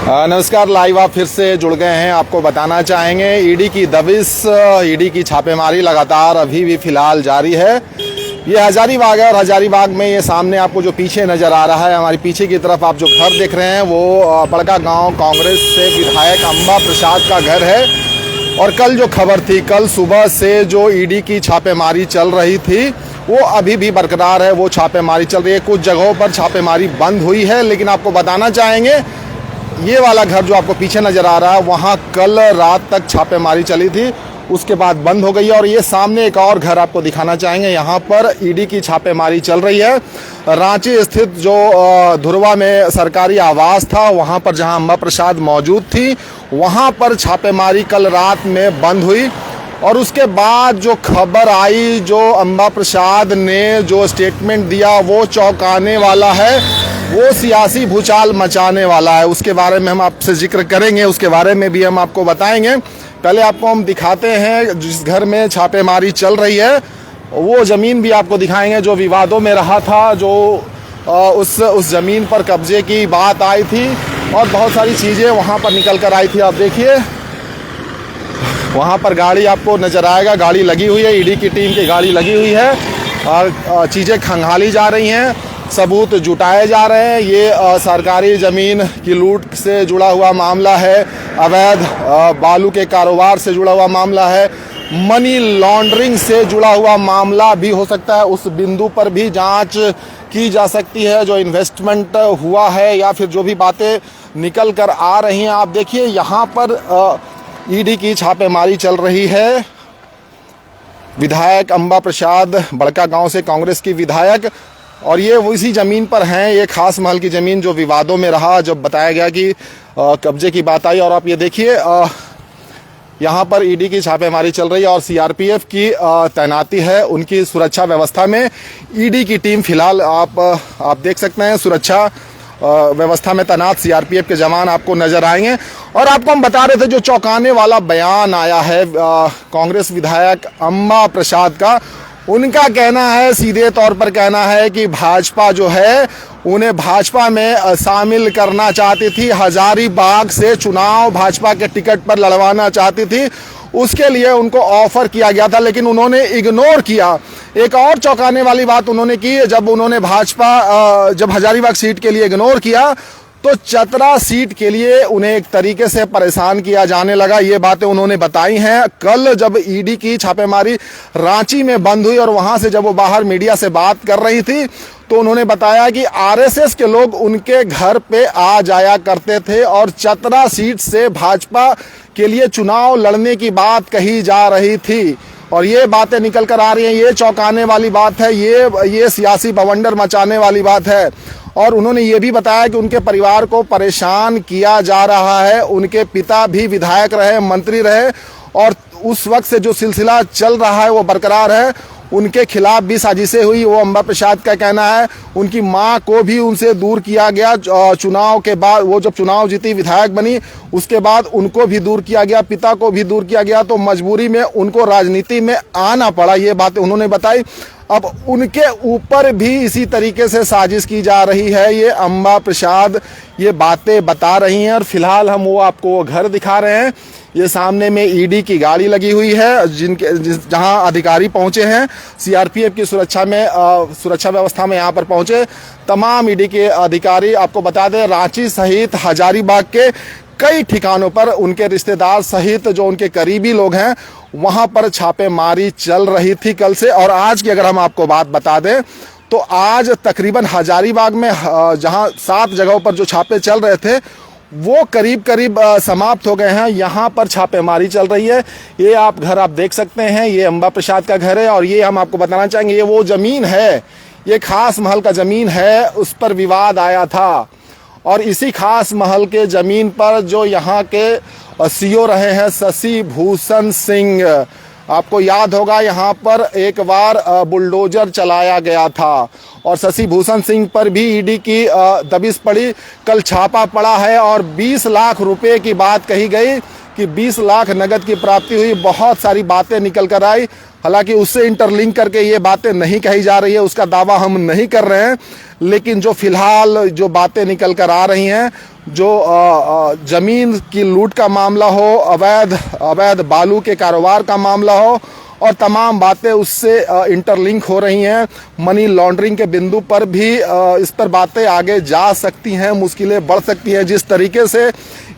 नमस्कार। लाइव आप फिर से जुड़ गए हैं। आपको बताना चाहेंगे ईडी की दबिश, ईडी की छापेमारी लगातार अभी भी फिलहाल जारी है। ये हजारीबाग है और हजारीबाग में ये सामने आपको जो पीछे नज़र आ रहा है, हमारी पीछे की तरफ आप जो घर देख रहे हैं वो बड़कागांव कांग्रेस से विधायक अंबा प्रसाद का घर है। और कल जो खबर थी, कल सुबह से जो ईडी की छापेमारी चल रही थी वो अभी भी बरकरार है। वो छापेमारी चल रही है। कुछ जगहों पर छापेमारी बंद हुई है, लेकिन आपको बताना चाहेंगे ये वाला घर जो आपको पीछे नज़र आ रहा है वहाँ कल रात तक छापेमारी चली थी, उसके बाद बंद हो गई है। और ये सामने एक और घर आपको दिखाना चाहेंगे, यहाँ पर ईडी की छापेमारी चल रही है। रांची स्थित जो धुरवा में सरकारी आवास था वहाँ पर जहाँ अंबा प्रसाद मौजूद थी, वहाँ पर छापेमारी कल रात में बंद हुई। और उसके बाद जो खबर आई, जो अंबा प्रसाद ने जो स्टेटमेंट दिया वो चौंकाने वाला है, वो सियासी भूचाल मचाने वाला है। उसके बारे में हम आपसे जिक्र करेंगे, उसके बारे में भी हम आपको बताएंगे। पहले आपको हम दिखाते हैं जिस घर में छापेमारी चल रही है वो ज़मीन भी आपको दिखाएंगे जो विवादों में रहा था, जो उस ज़मीन पर कब्जे की बात आई थी और बहुत सारी चीज़ें वहाँ पर निकल कर आई थी। आप देखिए वहाँ पर गाड़ी आपको नज़र आएगा, गाड़ी लगी हुई है, ईडी की टीम की गाड़ी लगी हुई है और चीज़ें खंगाली जा रही हैं, सबूत जुटाए जा रहे हैं। ये सरकारी ज़मीन की लूट से जुड़ा हुआ मामला है, अवैध बालू के कारोबार से जुड़ा हुआ मामला है, मनी लॉन्ड्रिंग से जुड़ा हुआ मामला भी हो सकता है। उस बिंदु पर भी जांच की जा सकती है, जो इन्वेस्टमेंट हुआ है या फिर जो भी बातें निकल कर आ रही हैं। आप देखिए यहाँ पर ईडी की छापेमारी चल रही है। विधायक अंबा प्रसाद बड़कागांव से कांग्रेस की विधायक, और ये उसी ज़मीन पर हैं, ये खास महल की ज़मीन जो विवादों में रहा, जब बताया गया कि कब्जे की बात आई। और आप ये देखिए यहाँ पर ईडी की छापेमारी चल रही है और सीआरपीएफ की तैनाती है। उनकी सुरक्षा व्यवस्था में ईडी की टीम फिलहाल आप देख सकते हैं, सुरक्षा व्यवस्था में तैनात सीआरपीएफ के जवान आपको नजर आएंगे। और आपको हम बता रहे थे जो चौंकाने वाला बयान आया है कांग्रेस विधायक अंबा प्रसाद का, उनका कहना है, सीधे तौर पर कहना है कि भाजपा जो है उन्हें भाजपा में शामिल करना चाहती थी, हजारीबाग से चुनाव भाजपा के टिकट पर लड़वाना चाहती थी, उसके लिए उनको ऑफर किया गया था लेकिन उन्होंने इग्नोर किया। एक और चौंकाने वाली बात उन्होंने की, जब उन्होंने जब हजारीबाग सीट के लिए इग्नोर किया तो चतरा सीट के लिए उन्हें एक तरीके से परेशान किया जाने लगा। ये बातें उन्होंने बताई हैं कल जब ईडी की छापेमारी रांची में बंद हुई और वहां से जब वो बाहर मीडिया से बात कर रही थी तो उन्होंने बताया कि आरएसएस के लोग उनके घर पे आ जाया करते थे और चतरा सीट से भाजपा के लिए चुनाव लड़ने की बात कही जा रही थी। और ये बातें निकल कर आ रही हैं, ये चौंकाने वाली बात है, ये सियासी बवंडर मचाने वाली बात है। और उन्होंने ये भी बताया कि उनके परिवार को परेशान किया जा रहा है। उनके पिता भी विधायक रहे, मंत्री रहे और उस वक्त से जो सिलसिला चल रहा है वो बरकरार है। उनके खिलाफ भी साजिशें हुई, वो अंबा प्रसाद का कहना है। उनकी मां को भी उनसे दूर किया गया चुनाव के बाद, वो जब चुनाव जीती विधायक बनी उसके बाद उनको भी दूर किया गया, पिता को भी दूर किया गया, तो मजबूरी में उनको राजनीति में आना पड़ा। ये बातें उन्होंने बताई। अब उनके ऊपर भी इसी तरीके से साजिश की जा रही है, ये अंबा प्रसाद ये बातें बता रही हैं। और फिलहाल हम वो आपको घर दिखा रहे हैं। ये सामने में ईडी की गाड़ी लगी हुई है, जहां अधिकारी पहुंचे हैं सीआरपीएफ की सुरक्षा व्यवस्था में यहाँ पर पहुंचे तमाम ईडी के अधिकारी। आपको बता दें रांची सहित हजारीबाग के कई ठिकानों पर उनके रिश्तेदार सहित जो उनके करीबी लोग हैं वहां पर छापेमारी चल रही थी कल से। और आज की अगर हम आपको बात बता दें तो आज तकरीबन हजारीबाग में जहां 7 जगहों पर जो छापे चल रहे थे वो करीब करीब समाप्त हो गए हैं। यहाँ पर छापेमारी चल रही है। ये आप घर आप देख सकते हैं, ये अंबा प्रसाद का घर है। और ये हम आपको बताना चाहेंगे ये वो ज़मीन है, ये खास महल का ज़मीन है, उस पर विवाद आया था। और इसी खास महल के ज़मीन पर जो यहाँ के सीओ रहे हैं शशि भूषण सिंह, आपको याद होगा यहाँ पर एक बार बुलडोजर चलाया गया था और शशि भूषण सिंह पर भी ईडी की दबिश पड़ी। कल छापा पड़ा है और 20 लाख रुपए की बात कही गई कि 20 लाख नगद की प्राप्ति हुई। बहुत सारी बातें निकल कर आई। हालांकि उससे इंटरलिंक करके ये बातें नहीं कही जा रही है, उसका दावा हम नहीं कर रहे हैं, लेकिन जो फिलहाल जो बातें निकल कर आ रही हैं, जो जमीन की लूट का मामला हो, अवैध बालू के कारोबार का मामला हो, और तमाम बातें उससे इंटरलिंक हो रही हैं। मनी लॉन्ड्रिंग के बिंदु पर भी इस पर बातें आगे जा सकती हैं, मुश्किलें बढ़ सकती हैं। जिस तरीके से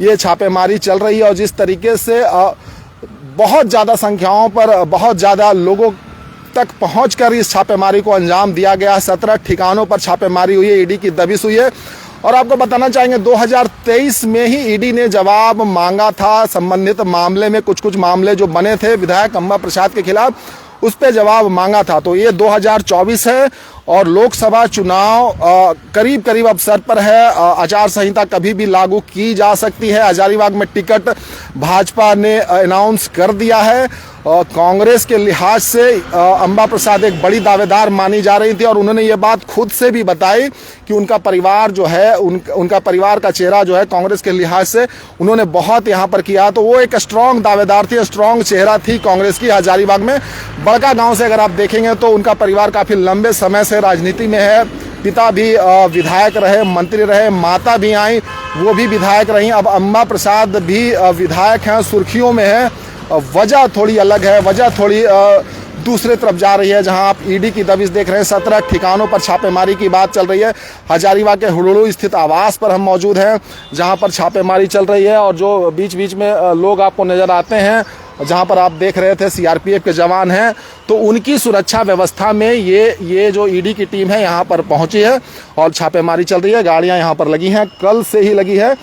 ये छापेमारी चल रही है और जिस तरीके से बहुत ज़्यादा संख्याओं पर, बहुत ज़्यादा लोगों तक पहुंचकर इस छापेमारी को अंजाम दिया गया। 17 ठिकानों पर छापेमारी हुई है, ईडी की दबिश हुई है। और आपको बताना चाहेंगे 2023 में ही ईडी ने जवाब मांगा था संबंधित मामले में, कुछ मामले जो बने थे विधायक अंबा प्रसाद के खिलाफ, उस पे जवाब मांगा था। तो ये 2024 है और लोकसभा चुनाव करीब अवसर पर है। आचार संहिता कभी भी लागू की जा सकती है। हजारीबाग में टिकट भाजपा ने अनाउंस कर दिया है। कांग्रेस के लिहाज से अंबा प्रसाद एक बड़ी दावेदार मानी जा रही थी और उन्होंने ये बात खुद से भी बताई कि उनका परिवार जो है, उनका परिवार का चेहरा जो है कांग्रेस के लिहाज से उन्होंने बहुत यहाँ पर किया। तो वो एक स्ट्रॉन्ग दावेदार थी, स्ट्रॉन्ग चेहरा थी कांग्रेस की। हजारीबाग में बड़का गांव से अगर आप देखेंगे तो उनका परिवार काफ़ी लंबे समय से राजनीति में है। पिता भी विधायक रहे, मंत्री रहे, माता भी आई, वो भी विधायक रही। अब अंबा प्रसाद भी विधायक हैं, सुर्खियों में है। वजह थोड़ी अलग है, वजह थोड़ी दूसरे तरफ जा रही है। जहां आप ईडी की दबिश देख रहे हैं, 17 ठिकानों पर छापेमारी की बात चल रही है। हजारीबाग के हुड़ुड़ू स्थित आवास पर हम मौजूद हैं, जहां पर छापेमारी चल रही है। और जो बीच बीच में लोग आपको नजर आते हैं, जहां पर आप देख रहे थे सीआरपीएफ के जवान हैं, तो उनकी सुरक्षा व्यवस्था में ये जो ईडी की टीम है यहाँ पर पहुंची है और छापेमारी चल रही है। गाड़ियाँ यहाँ पर लगी हैं, कल से ही लगी है।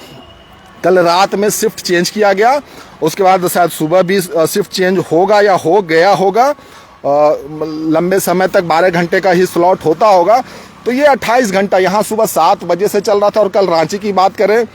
कल रात में शिफ्ट चेंज किया गया, उसके बाद शायद सुबह भी शिफ्ट चेंज होगा या हो गया होगा। लंबे समय तक 12 घंटे का ही स्लॉट होता होगा। तो ये 28 घंटा यहाँ सुबह 7 बजे से चल रहा था। और कल रांची की बात करें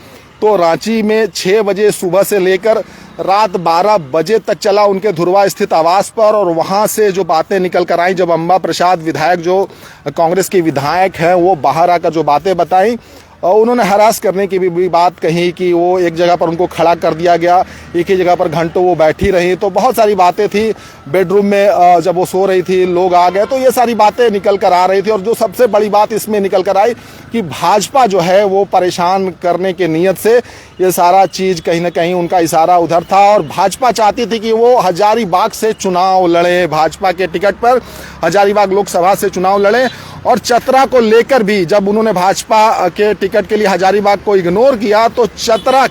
तो रांची में 6 बजे सुबह से लेकर रात 12 बजे तक चला उनके धुरवा स्थित आवास पर। और वहाँ से जो बातें निकल कर आई, जब अंबा प्रसाद विधायक जो कांग्रेस के विधायक हैं वो बाहर आकर जो बातें बताई, उन्होंने हरास करने की भी बात कही कि वो एक जगह पर उनको खड़ा कर दिया गया, एक ही जगह पर घंटों वो बैठी रही। तो बहुत सारी बातें थी। बेडरूम में जब वो सो रही थी, लोग आ गए, तो ये सारी बातें निकल कर आ रही थी। और जो सबसे बड़ी बात इसमें निकल कर आई कि भाजपा जो है वो परेशान करने के नियत से ये सारा चीज़ कहीं ना कहीं उनका इशारा उधर था। और भाजपा चाहती थी कि वो हजारीबाग से चुनाव लड़े, भाजपा के टिकट पर हजारीबाग लोकसभा से चुनाव लड़े। और चतरा को लेकर भी जब उन्होंने भाजपा के टिकट के लिए हजारीबाग को इग्नोर किया, तो चतरा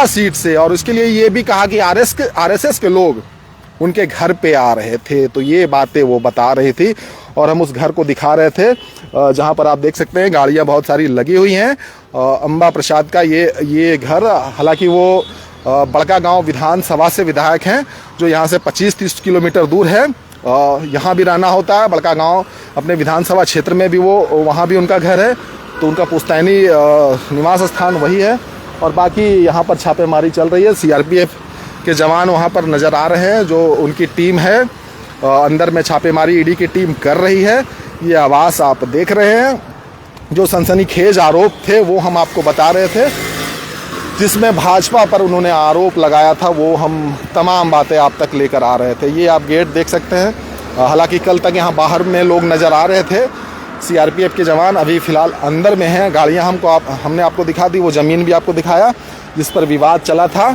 सीट से, और उसके लिए ये भी कहा कि आरएसएस के लोग उनके घर पे आ रहे थे। तो ये बातें वो बता रही थी और हम उस घर को दिखा रहे थे, जहां पर आप देख सकते हैं गाड़ियां बहुत सारी लगी हुई हैं। अंबा प्रसाद का ये घर, हालांकि वो बड़का गांव विधानसभा से विधायक हैं, जो यहाँ से 25-30 किलोमीटर दूर है। यहाँ भी रहना होता है। बड़का गांव अपने विधानसभा क्षेत्र में भी वहाँ भी उनका घर है, तो उनका पुश्तैनी निवास स्थान वही है। और बाकी यहाँ पर छापेमारी चल रही है। सीआरपीएफ के जवान वहाँ पर नज़र आ रहे हैं, जो उनकी टीम है अंदर में छापेमारी ईडी की टीम कर रही है। ये आवास आप देख रहे हैं। जो सनसनीखेज आरोप थे वो हम आपको बता रहे थे, जिसमें भाजपा पर उन्होंने आरोप लगाया था, वो हम तमाम बातें आप तक लेकर आ रहे थे। ये आप गेट देख सकते हैं। हालांकि कल तक यहाँ बाहर में लोग नज़र आ रहे थे। सीआरपीएफ के जवान अभी फ़िलहाल अंदर में हैं। गाड़ियाँ हमने आपको दिखा दी, वो ज़मीन भी आपको दिखाया जिस पर विवाद चला था।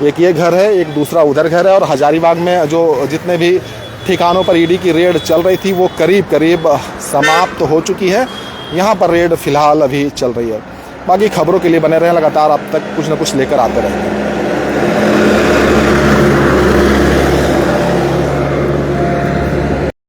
एक ये घर है, एक दूसरा उधर घर है। और हजारीबाग में जो जितने भी ठिकानों पर ईडी की रेड चल रही थी वो करीब समाप्त हो चुकी है। यहाँ पर रेड फ़िलहाल अभी चल रही है। बाकी खबरों के लिए बने रहें, लगातार आप तक कुछ न कुछ लेकर आते रहेंगे।